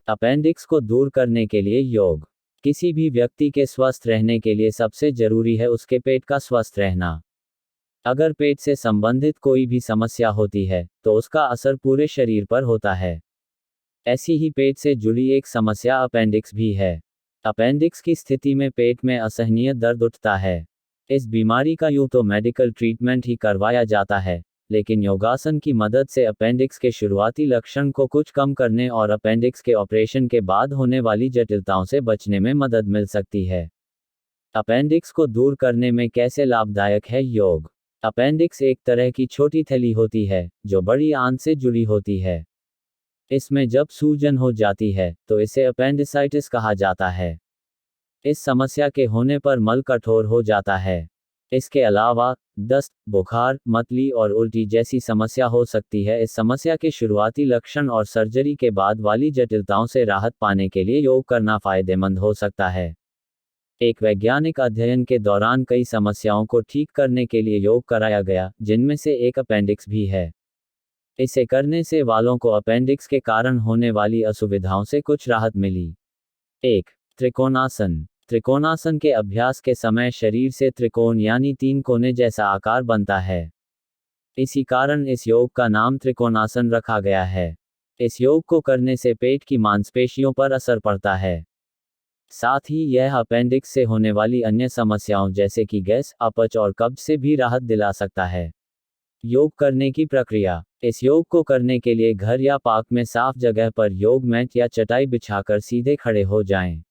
Appendix को दूर करने के लिए योग। किसी भी व्यक्ति के स्वस्थ रहने के लिए सबसे जरूरी है उसके पेट का स्वस्थ रहना। अगर पेट से संबंधित कोई भी समस्या होती है तो उसका असर पूरे शरीर पर होता है। ऐसी ही पेट से जुड़ी एक समस्या अपेंडिक्स भी है। अपेंडिक्स की स्थिति में पेट में असहनीय दर्द उठता है। इस बीमारी का यूं तो मेडिकल ट्रीटमेंट ही करवाया जाता है, लेकिन योगासन की मदद से अपेंडिक्स के शुरुआती लक्षण को कुछ कम करने और अपेंडिक्स के ऑपरेशन के बाद होने वाली जटिलताओं से बचने में मदद मिल सकती है। अपेंडिक्स को दूर करने में कैसे लाभदायक है योग। अपेंडिक्स एक तरह की छोटी थैली होती है जो बड़ी आंत से जुड़ी होती है। इसमें जब सूजन हो जाती है तो इसे अपेंडिसाइटिस कहा जाता है। इस समस्या के होने पर मल कठोर हो जाता है। इसके अलावा दस्त, बुखार, मतली और उल्टी जैसी समस्या हो सकती है। इस समस्या के शुरुआती लक्षण और सर्जरी के बाद वाली जटिलताओं से राहत पाने के लिए योग करना फायदेमंद हो सकता है। एक वैज्ञानिक अध्ययन के दौरान कई समस्याओं को ठीक करने के लिए योग कराया गया, जिनमें से एक अपेंडिक्स भी है। इसे करने से वालों को अपेंडिक्स के कारण होने वाली असुविधाओं से कुछ राहत मिली। 1. त्रिकोणासन। त्रिकोणासन के अभ्यास के समय शरीर से त्रिकोण यानी 3 कोने जैसा आकार बनता है। इसी कारण इस योग का नाम त्रिकोणासन रखा गया है। इस योग को करने से पेट की मांसपेशियों पर असर पड़ता है। साथ ही यह अपेंडिक्स से होने वाली अन्य समस्याओं जैसे कि गैस, अपच और कब्ज से भी राहत दिला सकता है। योग करने की प्रक्रिया। इस योग को करने के लिए घर या पार्क में साफ जगह पर योग मैट या चटाई बिछाकर सीधे खड़े हो जाएं।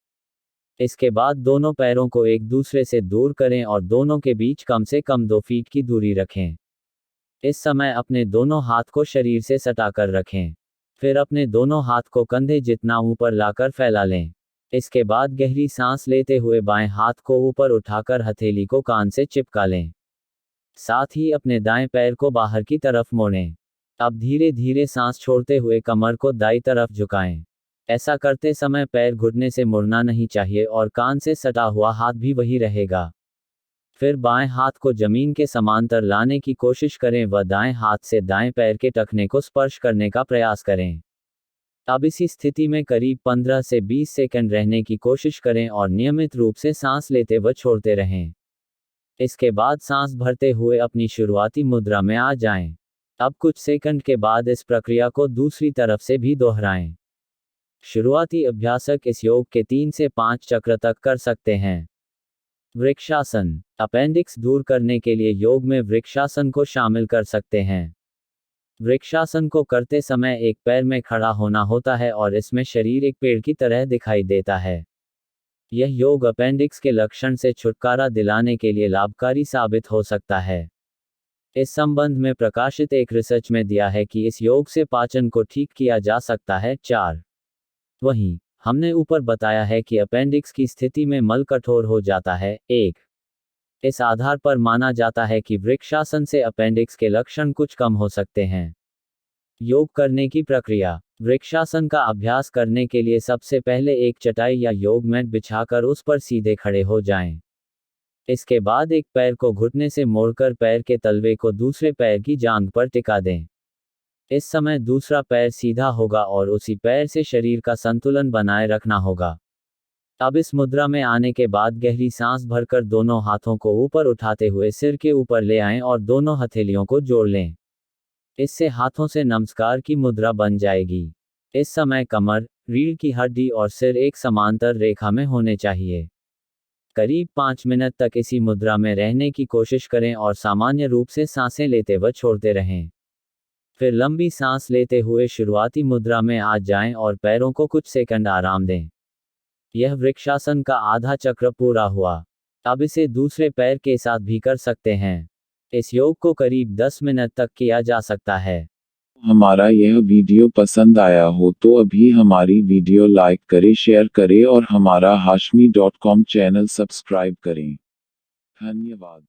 इसके बाद दोनों पैरों को एक दूसरे से दूर करें और दोनों के बीच कम से कम 2 फीट की दूरी रखें। इस समय अपने दोनों हाथ को शरीर से सटाकर रखें। फिर अपने दोनों हाथ को कंधे जितना ऊपर लाकर फैला लें। इसके बाद गहरी सांस लेते हुए बाएं हाथ को ऊपर उठाकर हथेली को कान से चिपका लें। साथ ही अपने दाएं पैर को बाहर की तरफ मोड़ें। अब धीरे धीरे सांस छोड़ते हुए कमर को दाईं तरफ झुकाएं। ऐसा करते समय पैर घुटने से मुड़ना नहीं चाहिए और कान से सटा हुआ हाथ भी वही रहेगा। फिर बाएं हाथ को जमीन के समांतर लाने की कोशिश करें व दाएं हाथ से दाएं पैर के टखने को स्पर्श करने का प्रयास करें। अब इसी स्थिति में करीब 15 से 20 सेकंड रहने की कोशिश करें और नियमित रूप से सांस लेते व छोड़ते रहें। इसके बाद सांस भरते हुए अपनी शुरुआती मुद्रा में आ जाएं। अब कुछ सेकंड के बाद इस प्रक्रिया को दूसरी तरफ से भी दोहराएं। शुरुआती अभ्यासक इस योग के 3 से 5 चक्र तक कर सकते हैं। वृक्षासन। अपेंडिक्स दूर करने के लिए योग में वृक्षासन को शामिल कर सकते हैं। वृक्षासन को करते समय एक पैर में खड़ा होना होता है और इसमें शरीर एक पेड़ की तरह दिखाई देता है। यह योग अपेंडिक्स के लक्षण से छुटकारा दिलाने के लिए लाभकारी साबित हो सकता है। इस संबंध में प्रकाशित एक रिसर्च में दिया है कि इस योग से पाचन को ठीक किया जा सकता है। 4. वहीं हमने ऊपर बताया है कि अपेंडिक्स की स्थिति में मल कठोर हो जाता है। 1. इस आधार पर माना जाता है कि वृक्षासन से अपेंडिक्स के लक्षण कुछ कम हो सकते हैं। योग करने की प्रक्रिया। वृक्षासन का अभ्यास करने के लिए सबसे पहले एक चटाई या योग मैट बिछाकर उस पर सीधे खड़े हो जाएं। इसके बाद एक पैर को घुटने से मोड़कर पैर के तलवे को दूसरे पैर की जांघ पर टिका दें। इस समय दूसरा पैर सीधा होगा और उसी पैर से शरीर का संतुलन बनाए रखना होगा। अब इस मुद्रा में आने के बाद गहरी सांस भरकर दोनों हाथों को ऊपर उठाते हुए सिर के ऊपर ले आएं और दोनों हथेलियों को जोड़ लें। इससे हाथों से नमस्कार की मुद्रा बन जाएगी। इस समय कमर, रीढ़ की हड्डी और सिर एक समांतर रेखा में होने चाहिए। करीब 5 मिनट तक इसी मुद्रा में रहने की कोशिश करें और सामान्य रूप से सांसें लेते व छोड़ते रहें। फिर लंबी सांस लेते हुए शुरुआती मुद्रा में आ जाएं और पैरों को कुछ सेकंड आराम दें। यह वृक्षासन का आधा चक्र पूरा हुआ। अब इसे दूसरे पैर के साथ भी कर सकते हैं। इस योग को करीब 10 मिनट तक किया जा सकता है। हमारा यह वीडियो पसंद आया हो तो अभी हमारी वीडियो लाइक करें, शेयर करें और हमारा hashmi.com चैनल सब्सक्राइब करें। धन्यवाद।